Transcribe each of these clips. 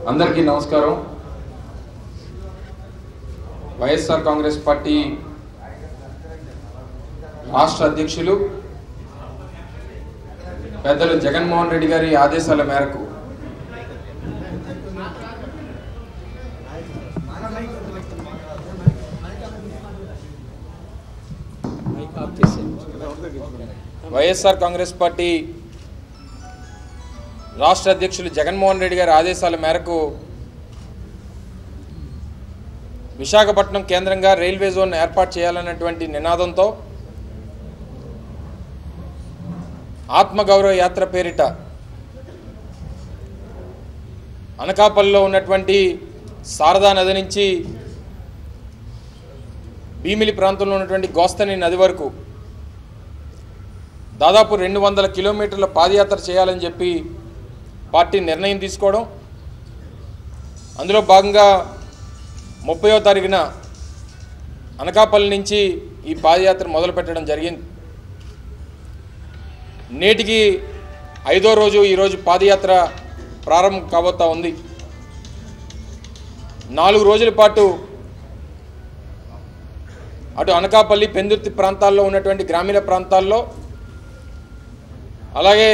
అందరికీ నమస్కారం. వైఎస్ఆర్ కాంగ్రెస్ పార్టీ రాష్ట్ర అధ్యక్షులు పెద్దలు జగన్మోహన్ రెడ్డి గారి ఆదేశాల మేరకు వైఎస్ఆర్ కాంగ్రెస్ పార్టీ రాష్ట్ర అధ్యక్షులు జగన్మోహన్ రెడ్డి గారి ఆదేశాల మేరకు విశాఖపట్నం కేంద్రంగా రైల్వే జోన్ ఏర్పాటు చేయాలన్నటువంటి నినాదంతో ఆత్మగౌరవ యాత్ర పేరిట అనకాపల్లిలో ఉన్నటువంటి శారదా నది నుంచి భీమిలి ప్రాంతంలో ఉన్నటువంటి గోస్తని నది వరకు దాదాపు 200 కిలోమీటర్ల పాదయాత్ర చేయాలని చెప్పి పార్టీ నిర్ణయం తీసుకోవడం, అందులో భాగంగా 30వ తారీఖున అనకాపల్లి నుంచి ఈ పాదయాత్ర మొదలుపెట్టడం జరిగింది. నేటికి 5వ రోజు ఈరోజు పాదయాత్ర ప్రారంభం కాబోతా ఉంది. 4 రోజుల పాటు అటు అనకాపల్లి పెందుర్తి ప్రాంతాల్లో ఉన్నటువంటి గ్రామీణ ప్రాంతాల్లో, అలాగే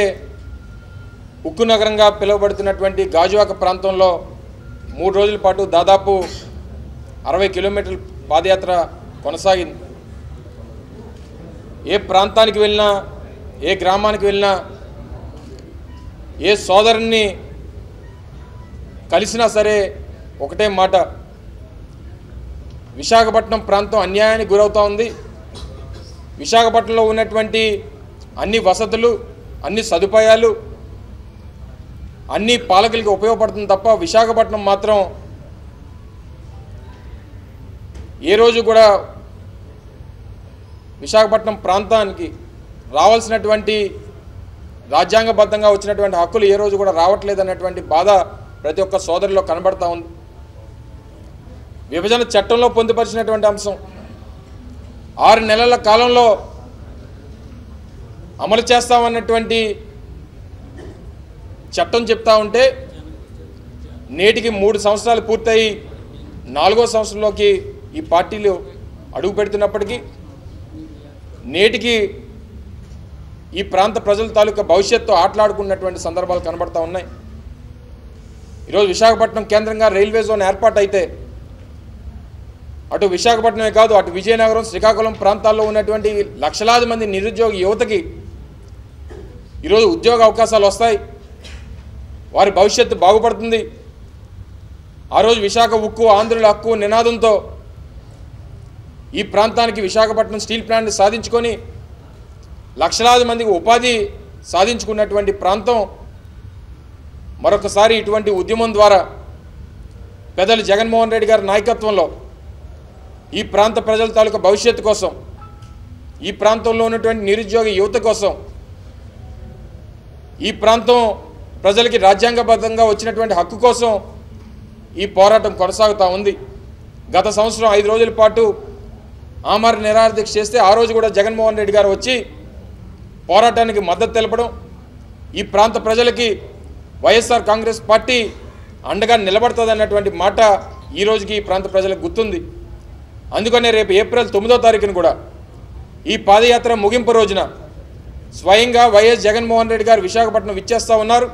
ఉక్కు నగరంగా పిలువబడుతున్నటువంటి గాజువాక ప్రాంతంలో 3 రోజుల పాటు దాదాపు 60 కిలోమీటర్ల పాదయాత్ర కొనసాగింది. ఏ ప్రాంతానికి వెళ్ళినా, ఏ గ్రామానికి వెళ్ళినా, ఏ సోదరుని కలిసినా సరే ఒకటే మాట, విశాఖపట్నం ప్రాంతం అన్యాయానికి గురవుతూ ఉంది. విశాఖపట్నంలో ఉన్నటువంటి అన్ని వసతులు, అన్ని సదుపాయాలు అన్ని పాలకులకి ఉపయోగపడుతుంది తప్ప విశాఖపట్నం మాత్రం ఏ రోజు కూడా విశాఖపట్నం ప్రాంతానికి రావాల్సినటువంటి రాజ్యాంగబద్ధంగా వచ్చినటువంటి హక్కులు ఏ రోజు కూడా రావట్లేదు అన్నటువంటి బాధ ప్రతి ఒక్క సోదరులో కనబడతా ఉంది. విభజన చట్టంలో పొందుపరిచినటువంటి అంశం 6 నెలల కాలంలో అమలు చేస్తామన్నటువంటి చట్టం చెప్తా ఉంటే నేటికి 3 సంవత్సరాలు పూర్తయి 4వ సంవత్సరంలోకి ఈ పార్టీలు అడుగు పెడుతున్నప్పటికీ నేటికి ఈ ప్రాంత ప్రజల తాలూకా భవిష్యత్తు ఆటలాడుకున్నటువంటి సందర్భాలు కనబడతా ఉన్నాయి. ఈరోజు విశాఖపట్నం కేంద్రంగా రైల్వే జోన్ ఏర్పాటు అయితే అటు విశాఖపట్నమే కాదు, అటు విజయనగరం, శ్రీకాకుళం ప్రాంతాల్లో ఉన్నటువంటి లక్షలాది మంది నిరుద్యోగ యువతకి ఈరోజు ఉద్యోగ అవకాశాలు వస్తాయి, వారి భవిష్యత్తు బాగుపడుతుంది. ఆ రోజు విశాఖ ఉక్కు ఆంధ్రుల హక్కు నినాదంతో ఈ ప్రాంతానికి విశాఖపట్నం స్టీల్ ప్లాంట్ సాధించుకొని లక్షలాది మందికి ఉపాధి సాధించుకున్నటువంటి ప్రాంతం మరొకసారి ఇటువంటి ఉద్యమం ద్వారా పెద్దలు జగన్మోహన్ రెడ్డి గారి నాయకత్వంలో ఈ ప్రాంత ప్రజల తాలూకా భవిష్యత్తు కోసం, ఈ ప్రాంతంలో ఉన్నటువంటి నిరుద్యోగ యువత కోసం, ఈ ప్రాంతం ప్రజలకి రాజ్యాంగబద్ధంగా వచ్చినటువంటి హక్కు కోసం ఈ పోరాటం కొనసాగుతూ ఉంది. గత సంవత్సరం 5 రోజుల పాటు ఆమరణ నిరాహారదీక్ష చేస్తే ఆ రోజు కూడా జగన్మోహన్ రెడ్డి గారు వచ్చి పోరాటానికి మద్దతు తెలపడం, ఈ ప్రాంత ప్రజలకి వైఎస్ఆర్ కాంగ్రెస్ పార్టీ అండగా నిలబడుతుంది అన్నటువంటి మాట ఈ రోజుకి ఈ ప్రాంత ప్రజలకు గుర్తుంది. అందుకనే రేపు ఏప్రిల్ 9వ తారీఖున కూడా ఈ పాదయాత్ర ముగింపు రోజున స్వయంగా వైఎస్ జగన్మోహన్ రెడ్డి గారు విశాఖపట్నం విచ్చేస్తూ ఉన్నారు.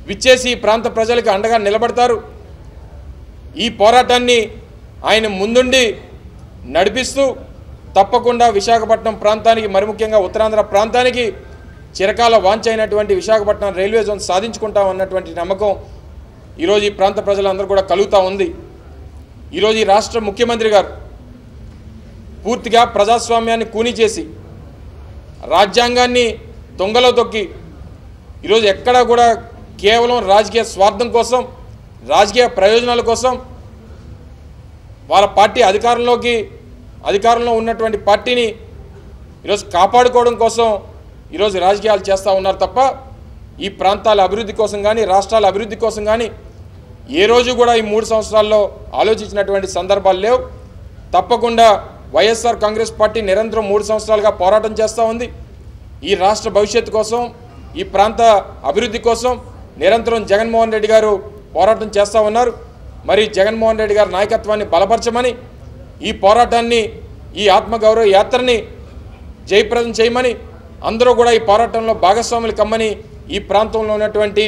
విచ్చేసి ఈ ప్రాంత ప్రజలకు అండగా నిలబడతారు. ఈ పోరాటాన్ని ఆయన ముందుండి నడిపిస్తూ తప్పకుండా విశాఖపట్నం ప్రాంతానికి, మరి ముఖ్యంగా ఉత్తరాంధ్ర ప్రాంతానికి చిరకాల వాంఛ అయినటువంటి విశాఖపట్నం రైల్వే జోన్ సాధించుకుంటాం అన్నటువంటి నమ్మకం ఈరోజు ఈ ప్రాంత ప్రజలందరూ కూడా కలుగుతూ ఉంది. ఈరోజు ఈ రాష్ట్ర ముఖ్యమంత్రి గారు పూర్తిగా ప్రజాస్వామ్యాన్ని కూని చేసి రాజ్యాంగాన్ని దొంగలో తొక్కి ఈరోజు ఎక్కడా కూడా కేవలం రాజకీయ స్వార్థం కోసం, రాజకీయ ప్రయోజనాల కోసం వాళ్ళ పార్టీ అధికారంలో ఉన్నటువంటి పార్టీని ఈరోజు కాపాడుకోవడం కోసం ఈరోజు రాజకీయాలు చేస్తూ ఉన్నారు తప్ప ఈ ప్రాంతాల అభివృద్ధి కోసం కానీ, రాష్ట్రాల అభివృద్ధి కోసం కానీ ఏ రోజు కూడా ఈ 3 సంవత్సరాల్లో ఆలోచించినటువంటి సందర్భాలు లేవు. తప్పకుండా వైఎస్ఆర్ కాంగ్రెస్ పార్టీ నిరంతరం 3 సంవత్సరాలుగా పోరాటం చేస్తూ ఉంది. ఈ రాష్ట్ర భవిష్యత్తు కోసం, ఈ ప్రాంత అభివృద్ధి కోసం నిరంతరం జగన్మోహన్ రెడ్డి గారు పోరాటం చేస్తూ ఉన్నారు. మరి జగన్మోహన్ రెడ్డి గారి నాయకత్వాన్ని బలపరచమని, ఈ పోరాటాన్ని, ఈ ఆత్మగౌరవ యాత్రని జయప్రదం చేయమని, అందరూ కూడా ఈ పోరాటంలో భాగస్వాములు కమ్మని ఈ ప్రాంతంలో ఉన్నటువంటి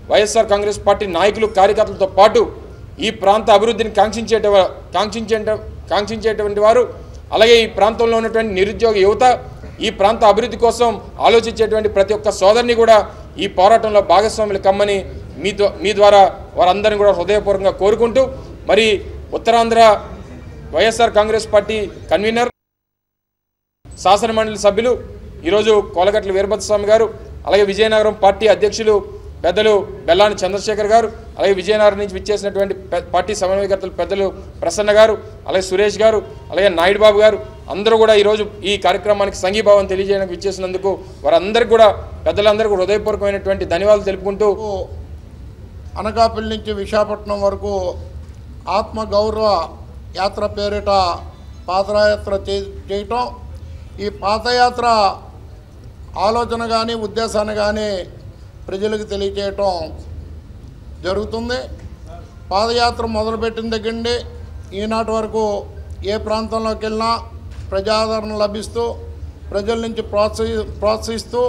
వైఎస్ఆర్ కాంగ్రెస్ పార్టీ నాయకులు, కార్యకర్తలతో పాటు ఈ ప్రాంత అభివృద్ధిని కాంక్షించేటువంటి వారు, అలాగే ఈ ప్రాంతంలో ఉన్నటువంటి నిరుద్యోగ యువత, ఈ ప్రాంత అభివృద్ధి కోసం ఆలోచించేటువంటి ప్రతి ఒక్క సోదరిని కూడా ఈ పోరాటంలో భాగస్వాములు కమ్మని మీ ద్వారా వారందరినీ కూడా హృదయపూర్వకంగా కోరుకుంటూ, మరి ఉత్తరాంధ్ర వైఎస్ఆర్ కాంగ్రెస్ పార్టీ కన్వీనర్, శాసనమండలి సభ్యులు ఈరోజు కోలగట్ల వీరభద్రస్వామి గారు, అలాగే విజయనగరం పార్టీ అధ్యక్షులు పెద్దలు బెల్లాని చంద్రశేఖర్ గారు, అలాగే విజయనగరం నుంచి విచ్చేసినటువంటి పార్టీ సమన్వయకర్తలు పెద్దలు ప్రసన్న గారు, అలాగే సురేష్ గారు, అలాగే నాయుడు బాబు గారు, అందరూ కూడా ఈరోజు ఈ కార్యక్రమానికి సంఘీభావం తెలియజేయడానికి విచ్చేసినందుకు వారందరికీ కూడా పెద్దలందరికీ హృదయపూర్వకమైనటువంటి ధన్యవాదాలు తెలుపుకుంటూ, అనకాపల్లి నుంచి విశాఖపట్నం వరకు ఆత్మగౌరవ యాత్ర పేరిట పాదయాత్ర చేయటం, ఈ పాదయాత్ర ఆలోచన కానీ ఉద్దేశాన్ని కానీ ప్రజలకు తెలియచేయటం జరుగుతుంది. పాదయాత్ర మొదలుపెట్టిన దగ్గర నుండి ఈనాటి వరకు ఏ ప్రాంతంలోకి వెళ్ళినా ప్రజాదరణ లభిస్తూ, ప్రజల నుంచి ప్రోత్సహిస్తూ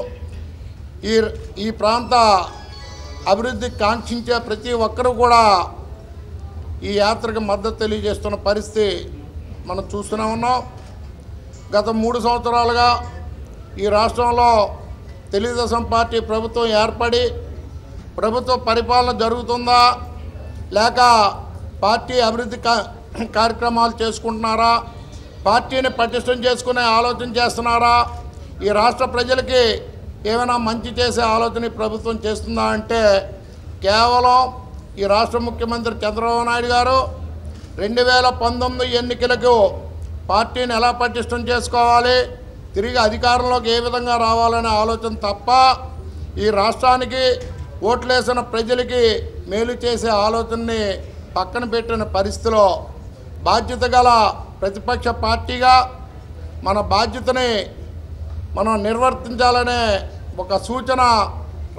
ఈ ప్రాంత అభివృద్ధికి కాంక్షించే ప్రతి ఒక్కరూ కూడా ఈ యాత్రకు మద్దతు తెలియజేస్తున్న పరిస్థితి మనం చూస్తూనే ఉన్నాం. గత 3 సంవత్సరాలుగా ఈ రాష్ట్రంలో తెలుగుదేశం పార్టీ ప్రభుత్వం ఏర్పడి ప్రభుత్వ పరిపాలన జరుగుతుందా, లేక పార్టీ అభివృద్ధి కార్యక్రమాలు చేసుకుంటున్నారా, పార్టీని పటిష్టం చేసుకునే ఆలోచన చేస్తున్నారా, ఈ రాష్ట్ర ప్రజలకి ఏమైనా మంచి చేసే ఆలోచన ప్రభుత్వం చేస్తుందా అంటే కేవలం ఈ రాష్ట్ర ముఖ్యమంత్రి చంద్రబాబు నాయుడు గారు 2019 ఎన్నికలకు పార్టీని ఎలా పటిష్టం చేసుకోవాలి, తిరిగి అధికారంలోకి ఏ విధంగా రావాలనే ఆలోచన తప్ప ఈ రాష్ట్రానికి ఓట్లేసిన ప్రజలకి మేలు చేసే ఆలోచనని పక్కన పెట్టిన పరిస్థితిలో బాధ్యత గల ప్రతిపక్ష పార్టీగా మన బాధ్యతని మనం నిర్వర్తించాలనే ఒక సూచన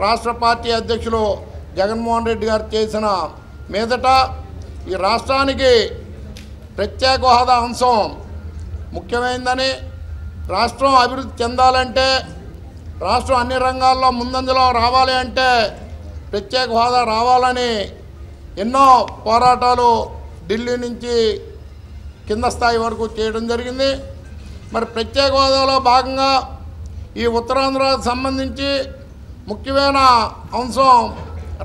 రాష్ట్ర పార్టీ అధ్యక్షులు జగన్మోహన్ రెడ్డి గారు చేసిన మీదట ఈ రాష్ట్రానికి ప్రత్యేక హోదా అంశం ముఖ్యమైనదని, రాష్ట్రం అభివృద్ధి చెందాలంటే, రాష్ట్రం అన్ని రంగాల్లో ముందంజలో రావాలి అంటే ప్రత్యేక హోదా రావాలని ఎన్నో పోరాటాలు ఢిల్లీ నుంచి కింద స్థాయి వరకు చేయడం జరిగింది. మరి ప్రత్యేక హోదాలో భాగంగా ఈ ఉత్తరాంధ్రకు సంబంధించి ముఖ్యమైన అంశం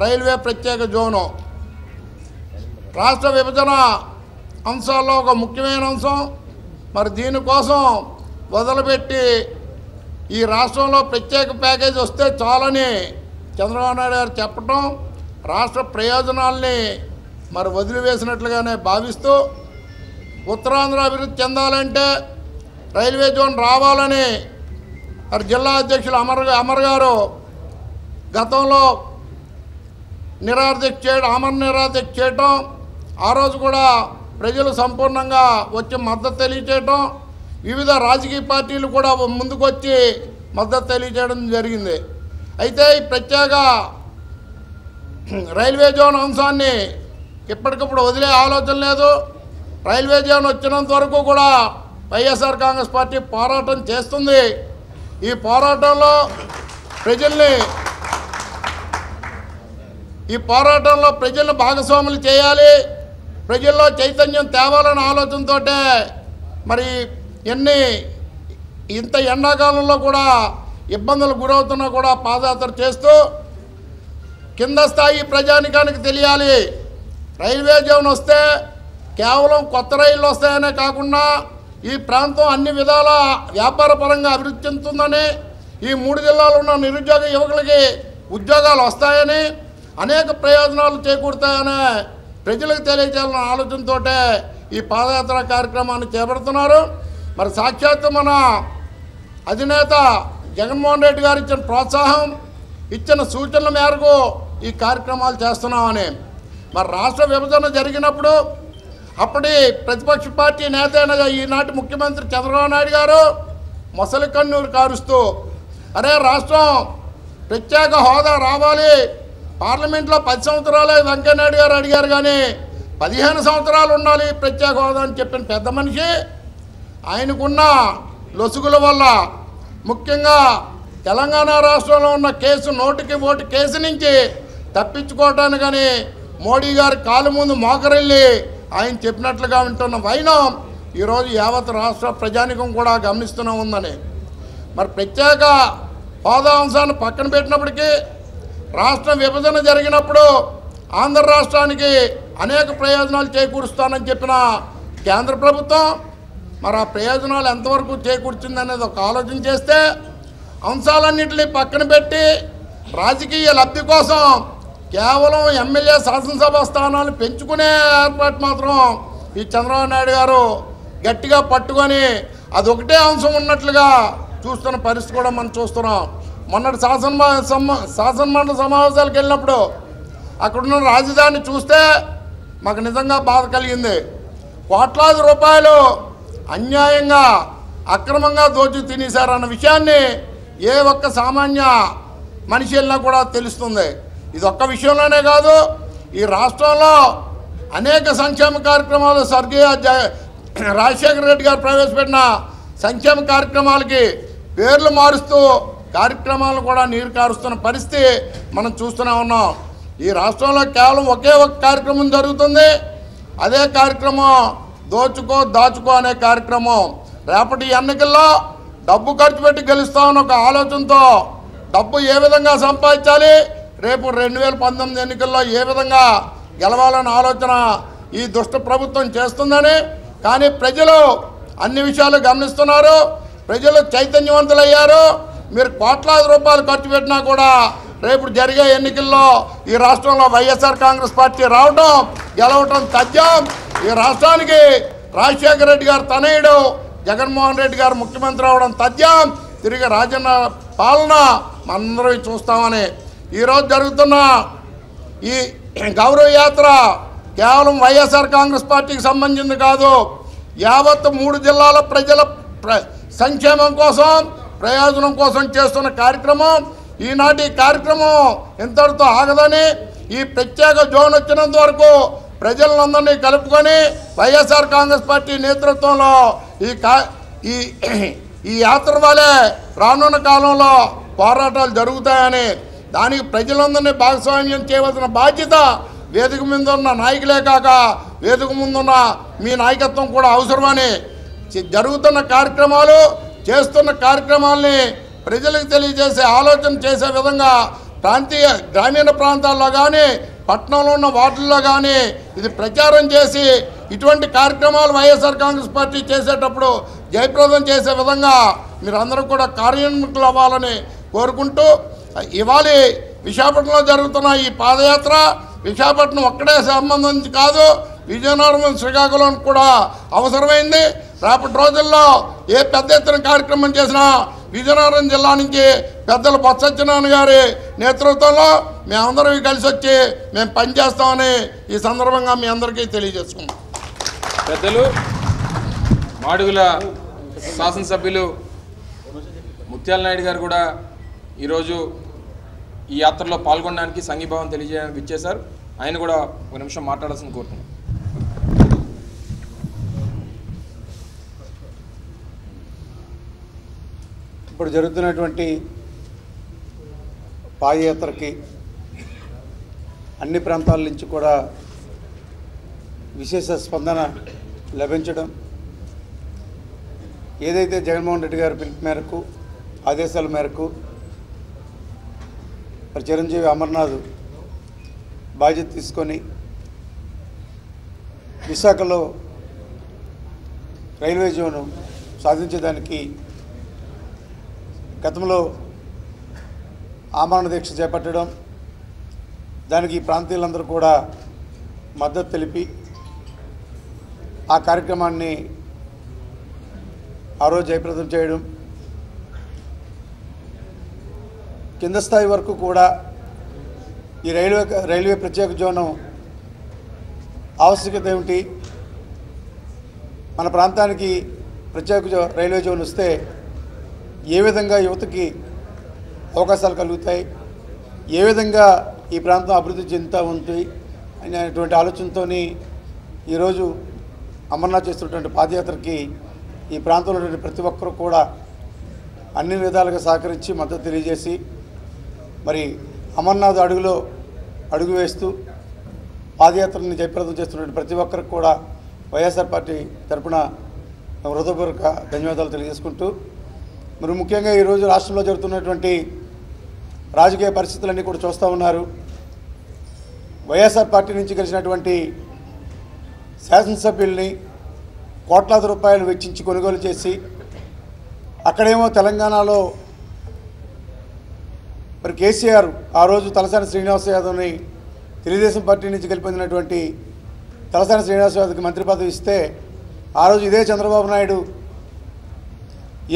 రైల్వే ప్రత్యేక జోను. రాష్ట్ర విభజన అంశాల్లో ఒక ముఖ్యమైన అంశం. మరి దీనికోసం వదిలిపెట్టి ఈ రాష్ట్రంలో ప్రత్యేక ప్యాకేజ్ వస్తే చాలని చంద్రబాబు నాయుడు గారు చెప్పటం రాష్ట్ర ప్రయోజనాల్ని మరి వదిలివేసినట్లుగానే భావిస్తూ, ఉత్తరాంధ్ర అభివృద్ధి చెందాలంటే రైల్వే జోన్ రావాలని మరి జిల్లా అధ్యక్షులు అమర్ గారు గతంలో ఆమరణ నిరాదీక్ష చేయటం, ఆ రోజు కూడా ప్రజలు సంపూర్ణంగా వచ్చి మద్దతు తెలియచేయటం, వివిధ రాజకీయ పార్టీలు కూడా ముందుకొచ్చి మద్దతు తెలియజేయడం జరిగింది. అయితే ఈ ప్రత్యేక రైల్వే జోన్ అంశాన్ని ఇప్పటికప్పుడు వదిలే ఆలోచన లేదు. రైల్వే జోన్ వచ్చినంత వరకు కూడా వైఎస్ఆర్ కాంగ్రెస్ పార్టీ పోరాటం చేస్తుంది. ఈ పోరాటంలో ప్రజల్ని భాగస్వాములు చేయాలి, ప్రజల్లో చైతన్యం తేవాలనే ఆలోచనతో మరి ఇంత ఎండాకాలంలో కూడా ఇబ్బందులు గురవుతున్నా కూడా పాదయాత్ర చేస్తూ కింద స్థాయి ప్రజానికానికి తెలియాలి, రైల్వే జోన్ వస్తే కేవలం కొత్త రైళ్ళు వస్తాయనే కాకుండా ఈ ప్రాంతం అన్ని విధాల వ్యాపార పరంగా అభివృద్ధి చెందుతుందని, ఈ 3 జిల్లాలో ఉన్న నిరుద్యోగ యువకులకి ఉద్యోగాలు వస్తాయని, అనేక ప్రయోజనాలు చేకూరుతాయని ప్రజలకు తెలియజేయాలన్న ఆలోచనతో ఈ పాదయాత్ర కార్యక్రమాన్ని చేపడుతున్నారు. మరి సాక్షాత్తు మన అధినేత జగన్మోహన్ రెడ్డి గారు ఇచ్చిన ప్రోత్సాహం, ఇచ్చిన సూచనల మేరకు ఈ కార్యక్రమాలు చేస్తున్నామని. మరి రాష్ట్ర విభజన జరిగినప్పుడు అప్పటి ప్రతిపక్ష పార్టీ నేత అయిన ఈనాటి ముఖ్యమంత్రి చంద్రబాబు నాయుడు గారు మొసలి కన్నూరు కారుస్తూ, అరే రాష్ట్రం ప్రత్యేక హోదా రావాలి, పార్లమెంట్లో 10 సంవత్సరాలే వెంకయ్యనాయుడు గారు అడిగారు, కానీ 15 సంవత్సరాలు ఉండాలి ప్రత్యేక హోదా అని చెప్పిన పెద్ద మనిషి ఆయనకున్న లొసుగుల వల్ల, ముఖ్యంగా తెలంగాణ రాష్ట్రంలో ఉన్న కేసు నోటికి ఓటు కేసు నుంచి తప్పించుకోవటానికి కానీ మోడీ గారి కాలు ముందు మోకరెళ్ళి ఆయన చెప్పినట్లుగా వింటున్న వైనం ఈరోజు యావత్ రాష్ట్ర ప్రజానికం కూడా గమనిస్తూనే ఉందని. మరి ప్రత్యేక హోదా అంశాన్ని పక్కన పెట్టినప్పటికీ రాష్ట్ర విభజన జరిగినప్పుడు ఆంధ్ర రాష్ట్రానికి అనేక ప్రయోజనాలు చేకూరుస్తానని చెప్పిన కేంద్ర ప్రభుత్వం మరి ఆ ప్రయోజనాలు ఎంతవరకు చేకూర్చిందనేది ఒక ఆలోచన చేస్తే అంశాలన్నింటినీ పక్కన పెట్టి రాజకీయ లబ్ధి కోసం కేవలం ఎమ్మెల్యే శాసనసభ స్థానాలు పెంచుకునే ఏర్పాటు మాత్రం ఈ చంద్రబాబు నాయుడు గారు గట్టిగా పట్టుకొని అదొకటే అంశం ఉన్నట్లుగా చూస్తున్న పరిస్థితి కూడా మనం చూస్తున్నాం. మొన్నటి శాసనమండలి సమావేశాలకు వెళ్ళినప్పుడు అక్కడున్న రాజధాని చూస్తే మాకు నిజంగా బాధ కలిగింది. కోట్లాది రూపాయలు అన్యాయంగా అక్రమంగా దోచి తినేశారన్న విషయాన్ని ఏ ఒక్క సామాన్య మనిషి వెళ్ళినా కూడా తెలుస్తుంది. ఇది ఒక్క విషయంలోనే కాదు, ఈ రాష్ట్రంలో అనేక సంక్షేమ కార్యక్రమాలు స్వర్గీయ రాజశేఖర రెడ్డి గారు ప్రవేశపెట్టిన సంక్షేమ కార్యక్రమాలకి పేర్లు మారుస్తూ కార్యక్రమాలను కూడా నీరు కారుస్తున్న పరిస్థితి మనం చూస్తూనే ఉన్నాం. ఈ రాష్ట్రంలో కేవలం ఒకే ఒక కార్యక్రమం జరుగుతుంది. అదే కార్యక్రమం దాచుకో అనే కార్యక్రమం. రేపటి ఎన్నికల్లో డబ్బు ఖర్చు పెట్టి గెలుస్తామన్న ఒక ఆలోచనతో డబ్బు ఏ విధంగా సంపాదించాలి, రేపు 2019 ఎన్నికల్లో ఏ విధంగా గెలవాలన్న ఆలోచన ఈ దుష్ట ప్రభుత్వం చేస్తుందని. కానీ ప్రజలు అన్ని విషయాలు గమనిస్తున్నారు, ప్రజలు చైతన్యవంతులయ్యారు. మీరు కోట్లాది రూపాయలు ఖర్చు పెట్టినా కూడా రేపు జరిగే ఎన్నికల్లో ఈ రాష్ట్రంలో వైఎస్ఆర్ కాంగ్రెస్ పార్టీ రావడం గెలవటం తథ్యం. ఈ రాష్ట్రానికి రాజశేఖర రెడ్డి గారు తనయుడు జగన్మోహన్ రెడ్డి గారు ముఖ్యమంత్రి అవడం తథ్యం. తిరిగి రాజన్న పాలన మనందరం చూస్తామని ఈరోజు జరుగుతున్న ఈ గౌరవ యాత్ర కేవలం వైఎస్ఆర్ కాంగ్రెస్ పార్టీకి సంబంధించింది కాదు, యావత్ 3 జిల్లాల ప్రజల సంక్షేమం కోసం ప్రయోజనం కోసం చేస్తున్న కార్యక్రమం. ఈనాటి కార్యక్రమం ఇంతటితో ఆగదని, ఈ ప్రత్యేక జోన్ వచ్చినంత వరకు ప్రజలందరినీ కలుపుకొని వైఎస్ఆర్ కాంగ్రెస్ పార్టీ నేతృత్వంలో ఈ యాత్ర వలె రానున్న కాలంలో పోరాటాలు జరుగుతాయని, దానికి ప్రజలందరినీ భాగస్వామ్యం చేయవలసిన బాధ్యత వేదిక మీద ఉన్న నాయకులే కాక వేదిక ముందున్న మీ నాయకత్వం కూడా అవసరమని, జరుగుతున్న కార్యక్రమాలు చేస్తున్న కార్యక్రమాల్ని ప్రజలకు తెలియజేసే ఆలోచన చేసే విధంగా ప్రాంతీయ గ్రామీణ ప్రాంతాల్లో కానీ పట్టణంలో ఉన్న వార్డుల్లో కానీ ఇది ప్రచారం చేసి ఇటువంటి కార్యక్రమాలు వైఎస్ఆర్ కాంగ్రెస్ పార్టీ చేసేటప్పుడు జయప్రదం చేసే విధంగా మీరందరూ కూడా కార్యోన్ముఖులు అవ్వాలని కోరుకుంటూ, ఇవాళ విశాఖపట్నంలో జరుగుతున్న ఈ పాదయాత్ర విశాఖపట్నం ఒక్కడే సంబంధించి కాదు, విజయనగరం శ్రీకాకుళం కూడా అవసరమైంది. రేపటి రోజుల్లో ఏ పెద్ద ఎత్తున కార్యక్రమం చేసినా విజయనగరం జిల్లా నుంచి పెద్దలు బొత్స సత్యనారాయణ గారి నేతృత్వంలో మేమందరం కలిసి వచ్చి మేము పనిచేస్తామని ఈ సందర్భంగా మీ అందరికీ తెలియజేసుకున్నాం. పెద్దలు మాడుగుల శాసనసభ్యులు ముత్యాల నాయుడు గారు కూడా ఈరోజు ఈ యాత్రలో పాల్గొనడానికి సంఘీభావం తెలియజేయడానికి ఇచ్చేశారు. ఆయన కూడా ఒక నిమిషం మాట్లాడాల్సింది కోరుతున్నాం. ఇప్పుడు జరుగుతున్నటువంటి పాదయాత్రకి అన్ని ప్రాంతాల నుంచి కూడా విశేష స్పందన లభించడం, ఏదైతే జగన్మోహన్ రెడ్డి గారి పిలుపు మేరకు ఆదేశాల మేరకు చిరంజీవి అమర్నాథ్ బాధ్యత తీసుకొని విశాఖలో రైల్వే జోను సాధించేదానికి గతంలో ఆమరణ దీక్ష చేపట్టడం, దానికి ప్రాంతీయులందరూ కూడా మద్దతు తెలిపి ఆ కార్యక్రమాన్ని ఆ రోజు జయప్రదం చేయడం, కింద స్థాయి వరకు కూడా ఈ రైల్వే ప్రత్యేక జోను ఆవశ్యకత ఏమిటి, మన ప్రాంతానికి ప్రత్యేక రైల్వే జోన్ వస్తే ఏ విధంగా యువతకి అవకాశాలు కలుగుతాయి, ఏ విధంగా ఈ ప్రాంతం అభివృద్ధి చెందుతూ ఉంది అనేటువంటి ఆలోచనతో ఈరోజు అమర్నాథ్ చేస్తున్నటువంటి పాదయాత్రకి ఈ ప్రాంతంలో ఉన్నటువంటి ప్రతి ఒక్కరూ కూడా అన్ని విధాలుగా సహకరించి మద్దతు తెలియజేసి మరి అమర్నాథ్ అడుగు వేస్తూ పాదయాత్రని జయప్రదం చేస్తున్నటువంటి ప్రతి ఒక్కరికి కూడా వైఎస్ఆర్ పార్టీ తరపున హృదయపూర్వక ధన్యవాదాలు తెలియజేసుకుంటూ మరి ముఖ్యంగా ఈరోజు రాష్ట్రంలో జరుగుతున్నటువంటి రాజకీయ పరిస్థితులన్నీ కూడా చూస్తూ ఉన్నారు. వైఎస్ఆర్ పార్టీ నుంచి గెలిచినటువంటి శాసనసభ్యుల్ని కోట్లాది రూపాయలు వెచ్చించి కొనుగోలు చేసి అక్కడేమో తెలంగాణలో మరి కేసీఆర్ ఆ రోజు తలసాని శ్రీనివాస్ యాదవ్ని తెలుగుదేశం పార్టీ నుంచి గెలిపొందినటువంటి తలసాని శ్రీనివాస్ యాదవ్కి మంత్రి పదవి ఇస్తే ఆ రోజు ఇదే చంద్రబాబు నాయుడు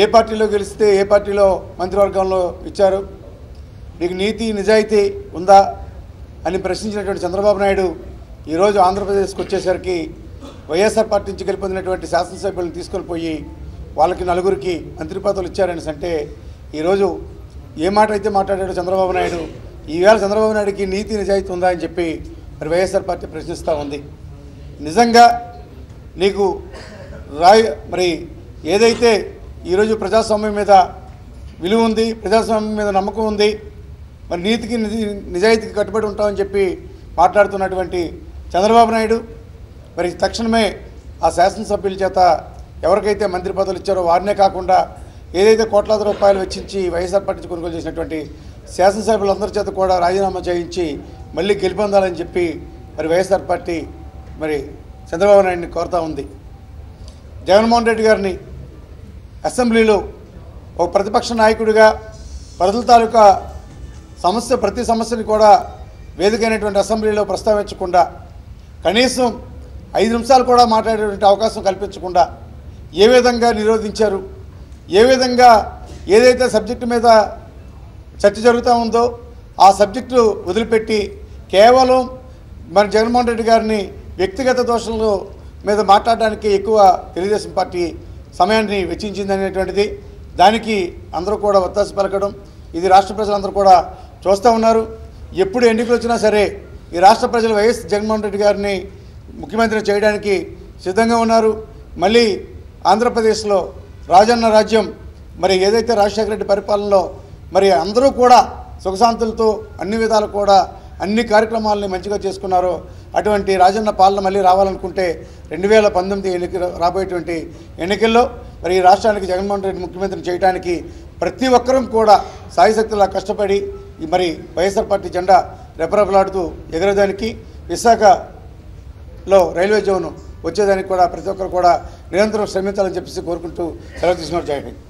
ఏ పార్టీలో గెలిస్తే ఏ పార్టీలో మంత్రివర్గంలో ఇచ్చారు, నీకు నీతి నిజాయితీ ఉందా అని ప్రశ్నించినటువంటి చంద్రబాబు నాయుడు ఈరోజు ఆంధ్రప్రదేశ్కి వచ్చేసరికి వైఎస్ఆర్ పార్టీ నుంచి గెలుపొందినటువంటి శాసనసభ్యులను తీసుకొని పోయి వాళ్ళకి నలుగురికి మంత్రి పదవులు ఇచ్చారని అంటే ఈరోజు ఏ మాట అయితే మాట్లాడాడో చంద్రబాబు నాయుడు, ఈవేళ చంద్రబాబు నాయుడికి నీతి నిజాయితీ ఉందా అని చెప్పి మరి వైఎస్ఆర్ పార్టీ ప్రశ్నిస్తూ ఉంది. నిజంగా నీకు మరి ఏదైతే ఈరోజు ప్రజాస్వామ్యం మీద విలువ ఉంది, ప్రజాస్వామ్యం మీద నమ్మకం ఉంది, మరి నీతికి నిజాయితీకి కట్టుబడి ఉంటామని చెప్పి మాట్లాడుతున్నటువంటి చంద్రబాబు నాయుడు మరి తక్షణమే ఆ శాసనసభ్యుల చేత ఎవరికైతే మంత్రి పదవులు ఇచ్చారో వారినే కాకుండా ఏదైతే కోట్లాది రూపాయలు వెచ్చించి వైఎస్ఆర్ పార్టీ కొనుగోలు చేసినటువంటి శాసనసభ్యులందరి చేత కూడా రాజీనామా చేయించి మళ్ళీ గెలుపొందాలని చెప్పి మరి వైఎస్ఆర్ పార్టీ మరి చంద్రబాబు నాయుడిని కోరుతూ ఉంది. జగన్మోహన్ రెడ్డి గారిని అసెంబ్లీలో ఒక ప్రతిపక్ష నాయకుడిగా ప్రజల తాలూకా ప్రతి సమస్యని కూడా వేదికైనటువంటి అసెంబ్లీలో ప్రస్తావించకుండా కనీసం 5 నిమిషాలు కూడా మాట్లాడేటువంటి అవకాశం కల్పించకుండా ఏ విధంగా నిరోధించారు, ఏ విధంగా ఏదైతే సబ్జెక్టు మీద చర్చ జరుగుతూ ఉందో ఆ సబ్జెక్టు వదిలిపెట్టి కేవలం మరి జగన్మోహన్ రెడ్డి గారిని వ్యక్తిగత దోషాల మీద మాట్లాడడానికి ఎక్కువ తెలుగుదేశం పార్టీ సమయాన్ని వెచ్చించింది అనేటువంటిది దానికి అందరూ కూడా ఒత్తాసు పలకడం ఇది రాష్ట్ర ప్రజలందరూ కూడా చూస్తూ ఉన్నారు. ఎప్పుడు ఎన్నికలు వచ్చినా సరే ఈ రాష్ట్ర ప్రజలు వైఎస్ జగన్మోహన్ రెడ్డి గారిని ముఖ్యమంత్రి చేయడానికి సిద్ధంగా ఉన్నారు. మళ్ళీ ఆంధ్రప్రదేశ్లో రాజన్న రాజ్యం మరి ఏదైతే రాజశేఖర రెడ్డి పరిపాలనలో మరి అందరూ కూడా సుఖశాంతులతో అన్ని విధాలు కూడా అన్ని కార్యక్రమాలని మంచిగా చేసుకున్నారో అటువంటి రాజన్న పాలన మళ్ళీ రావాలనుకుంటే 2019 రాబోయేటువంటి ఎన్నికల్లో మరి ఈ రాష్ట్రానికి జగన్మోహన్ రెడ్డి ముఖ్యమంత్రిని చేయడానికి ప్రతి ఒక్కరూ కూడా సాయశక్తులా కష్టపడి మరి వైఎస్ఆర్ పార్టీ జెండా రెపరెపలాడుతూ ఎగరడానికి విశాఖలో రైల్వే జోన్ వచ్చేదానికి కూడా ప్రతి ఒక్కరు కూడా నిరంతరం శ్రమించాలని చెప్పేసి కోరుకుంటూ సెలవు తీసుకున్నారు. జై హింద్.